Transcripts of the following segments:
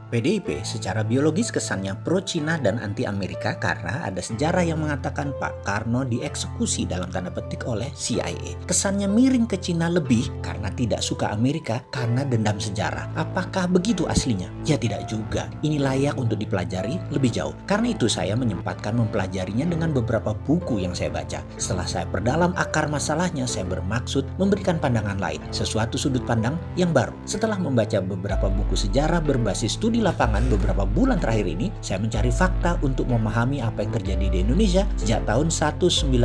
PDIP secara biologis kesannya pro-Cina dan anti-Amerika karena ada sejarah yang mengatakan Pak Karno dieksekusi dalam tanda petik oleh CIA. Kesannya miring ke Cina lebih karena tidak suka Amerika karena dendam sejarah. Apakah begitu aslinya? Ya tidak juga. Ini layak untuk dipelajari lebih jauh. Karena itu saya menyempatkan mempelajarinya dengan beberapa buku yang saya baca. Setelah saya perdalam akar masalahnya, saya bermaksud memberikan pandangan lain, sesuatu sudut pandang yang baru. Setelah membaca beberapa buku sejarah berbasis studi lapangan beberapa bulan terakhir ini, saya mencari fakta untuk memahami apa yang terjadi di Indonesia sejak tahun 1960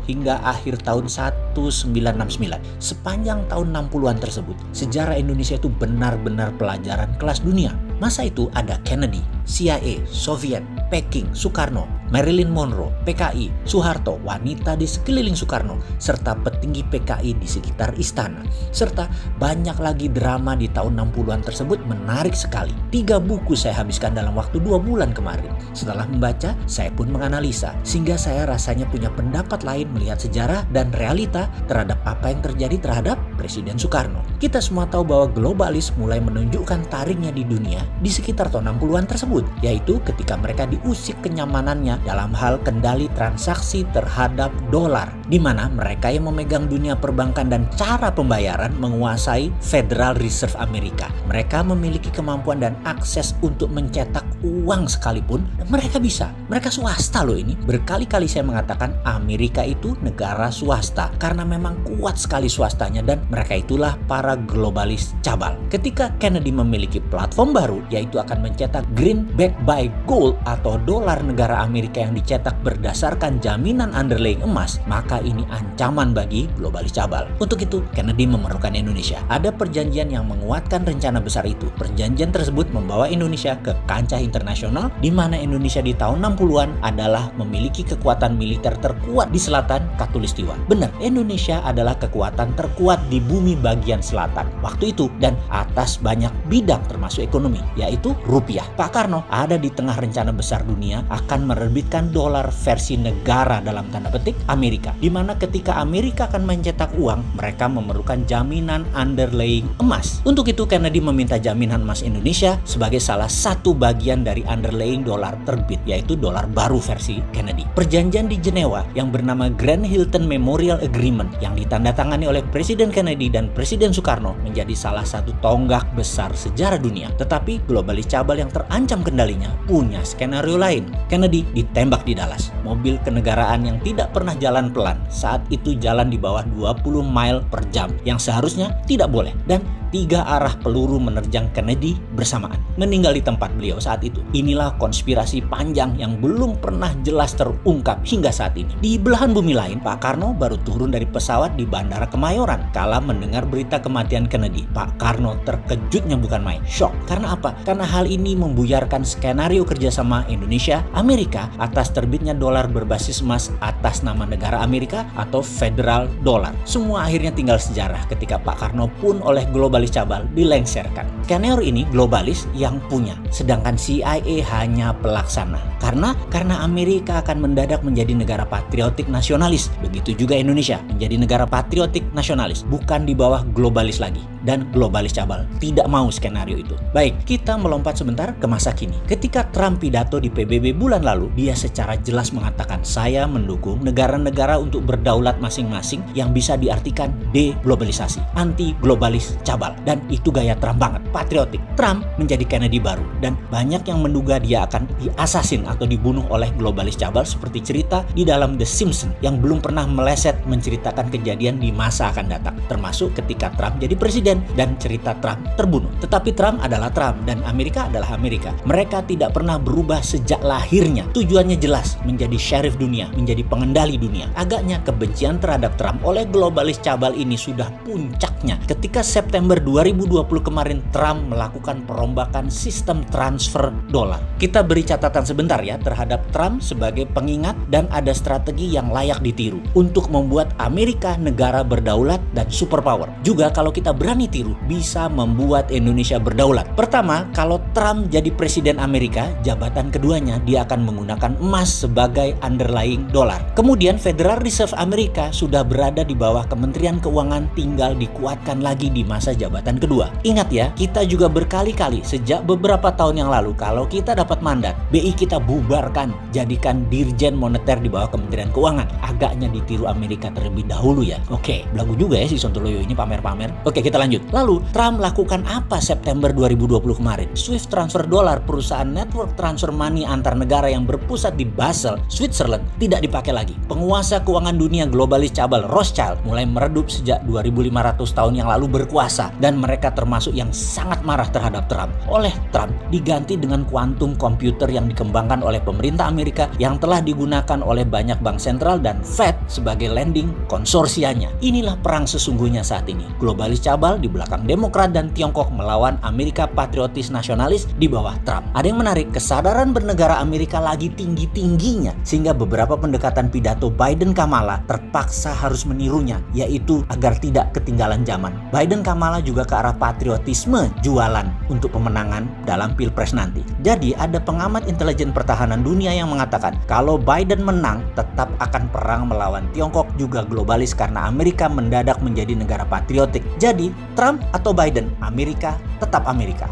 hingga akhir tahun 1969. Sepanjang tahun 60-an tersebut, sejarah Indonesia itu benar-benar pelajaran kelas dunia. Masa itu ada Kennedy, CIA, Soviet, Peking, Soekarno, Marilyn Monroe, PKI, Soeharto, wanita di sekeliling Soekarno, serta petinggi PKI di sekitar istana. Serta banyak lagi drama di tahun 60-an tersebut menarik sekali. 3 buku saya habiskan dalam waktu 2 bulan kemarin. Setelah membaca, saya pun menganalisa, sehingga saya rasanya punya pendapat lain melihat sejarah dan realita terhadap apa yang terjadi terhadap Presiden Soekarno. Kita semua tahu bahwa globalis mulai menunjukkan taringnya di dunia di sekitar tahun 60-an tersebut, yaitu ketika mereka diusik kenyamanannya dalam hal kendali transaksi terhadap dolar, di mana mereka yang memegang dunia perbankan dan cara pembayaran menguasai Federal Reserve Amerika. Mereka memiliki kemampuan dan akses untuk mencetak uang sekalipun, dan mereka bisa. Mereka swasta loh ini. Berkali-kali saya mengatakan Amerika itu negara swasta karena memang kuat sekali swastanya, dan mereka itulah para globalis cabal. Ketika Kennedy memiliki platform baru, yaitu akan mencetak greenback by gold atau dolar negara Amerika yang dicetak berdasarkan jaminan underlying emas, maka ini ancaman bagi globalis cabal. Untuk itu, Kennedy memerlukan Indonesia. Ada perjanjian yang menguatkan rencana besar itu. Perjanjian tersebut membawa Indonesia ke kancah internasional, di mana Indonesia di tahun 60-an adalah memiliki kekuatan militer terkuat di selatan Khatulistiwa. Benar, Indonesia adalah kekuatan terkuat di bumi bagian selatan waktu itu dan atas banyak bidang termasuk ekonomi, yaitu rupiah. Pak Karno ada di tengah rencana besar dunia akan menerbitkan dolar versi negara dalam tanda petik Amerika, di mana ketika Amerika akan mencetak uang, mereka memerlukan jaminan underlying emas. Untuk itu Kennedy meminta jaminan emas Indonesia sebagai salah satu bagian dari underlying dolar terbit, yaitu dolar baru versi Kennedy. Perjanjian di Jenewa yang bernama Grand Hilton Memorial Agreement yang ditandatangani oleh Presiden Kennedy dan Presiden Soekarno menjadi salah satu tonggak besar sejarah dunia. Tetapi globalis cabal yang terancam kendalinya punya skenario lain. Kennedy ditembak di Dallas. Mobil kenegaraan yang tidak pernah jalan pelan saat itu jalan di bawah 20 mile per jam yang seharusnya tidak boleh, dan 3 arah peluru menerjang Kennedy bersamaan. Meninggal di tempat beliau saat itu. Inilah konspirasi panjang yang belum pernah jelas terungkap hingga saat ini. Di belahan bumi lain, Pak Karno baru turun dari pesawat di Bandara Kemayoran kala mendengar berita kematian Kennedy. Pak Karno terkejutnya bukan main, shock. Karena apa? Karena hal ini membuyarkan skenario kerjasama Indonesia, Amerika atas terbitnya dolar berbasis emas atas nama negara Amerika atau Federal Dollar. Semua akhirnya tinggal sejarah ketika Pak Karno pun oleh globalis cabal dilengsarkan. Skenario ini globalis yang punya, sedangkan CIA hanya pelaksana. Karena Amerika akan mendadak menjadi negara patriotik nasionalis. Begitu juga Indonesia menjadi negara patriotik nasionalis, bukan di bawah globalis lagi. Dan globalis cabal tidak mau skenario itu. Baik, kita melompat sebentar ke masa kini. Ketika Trump pidato di PBB bulan lalu, dia secara jelas mengatakan, saya mendukung negara-negara untuk berdaulat masing-masing yang bisa diartikan deglobalisasi, anti-globalis cabal. Dan itu gaya Trump banget, patriotik. Trump menjadi Kennedy baru, dan banyak yang menduga dia akan diasasin atau dibunuh oleh globalis cabal seperti cerita di dalam The Simpsons yang belum pernah meleset menceritakan kejadian di masa akan datang, termasuk ketika Trump jadi presiden dan cerita Trump terbunuh. Tetapi Trump adalah Trump dan Amerika adalah Amerika. Mereka tidak pernah berubah sejak lahirnya. Tujuannya jelas, menjadi sheriff dunia, menjadi pengendali dunia. Agaknya kebencian terhadap Trump oleh globalis cabal ini sudah puncaknya ketika September 2020 kemarin Trump melakukan perombakan sistem transfer dolar. Kita beri catatan sebentar ya terhadap Trump sebagai pengingat, dan ada strategi yang layak ditiru untuk membuat membuat Amerika negara berdaulat dan superpower. Juga kalau kita berani tiru, bisa membuat Indonesia berdaulat. Pertama, kalau Trump jadi presiden Amerika, jabatan keduanya dia akan menggunakan emas sebagai underlying dolar. Kemudian Federal Reserve Amerika sudah berada di bawah Kementerian Keuangan, tinggal dikuatkan lagi di masa jabatan kedua. Ingat ya, kita juga berkali-kali sejak beberapa tahun yang lalu kalau kita dapat mandat, BI kita bubarkan, jadikan Dirjen Moneter di bawah Kementerian Keuangan. Agaknya ditiru Amerika terlebih dahulu ya. Oke, belagu juga ya si Sontoloyo ini pamer-pamer. Oke, kita lanjut. Lalu, Trump lakukan apa September 2020 kemarin? Swift transfer dolar, perusahaan network transfer money antar negara yang berpusat di Basel, Switzerland, tidak dipakai lagi. Penguasa keuangan dunia globalis cabal Rothschild mulai meredup sejak 2500 tahun yang lalu berkuasa, dan mereka termasuk yang sangat marah terhadap Trump. Oleh Trump diganti dengan kuantum komputer yang dikembangkan oleh pemerintah Amerika yang telah digunakan oleh banyak bank sentral dan Fed sebagai lending konsorsianya. Inilah perang sesungguhnya saat ini. Globalis cabal di belakang Demokrat dan Tiongkok melawan Amerika patriotis nasionalis di bawah Trump. Ada yang menarik, kesadaran bernegara Amerika lagi tinggi-tingginya sehingga beberapa pendekatan pidato Biden-Kamala terpaksa harus menirunya, yaitu agar tidak ketinggalan zaman. Biden-Kamala juga ke arah patriotisme jualan untuk pemenangan dalam Pilpres nanti. Jadi ada pengamat intelijen pertahanan dunia yang mengatakan kalau Biden menang tetap akan perang melawan Tiongkok juga globalis karena Amerika mendadak menjadi negara patriotik. Jadi Trump atau Biden, Amerika tetap Amerika.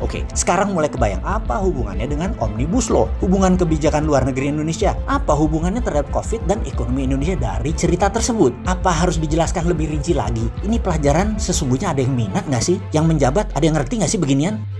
Oke. Sekarang mulai kebayang apa hubungannya dengan Omnibus Law, hubungan kebijakan luar negeri Indonesia, apa hubungannya terhadap COVID dan ekonomi Indonesia dari cerita tersebut. Apa harus dijelaskan lebih rinci lagi? Ini pelajaran sesungguhnya ada yang minat nggak sih? Yang menjabat ada yang ngerti nggak sih beginian?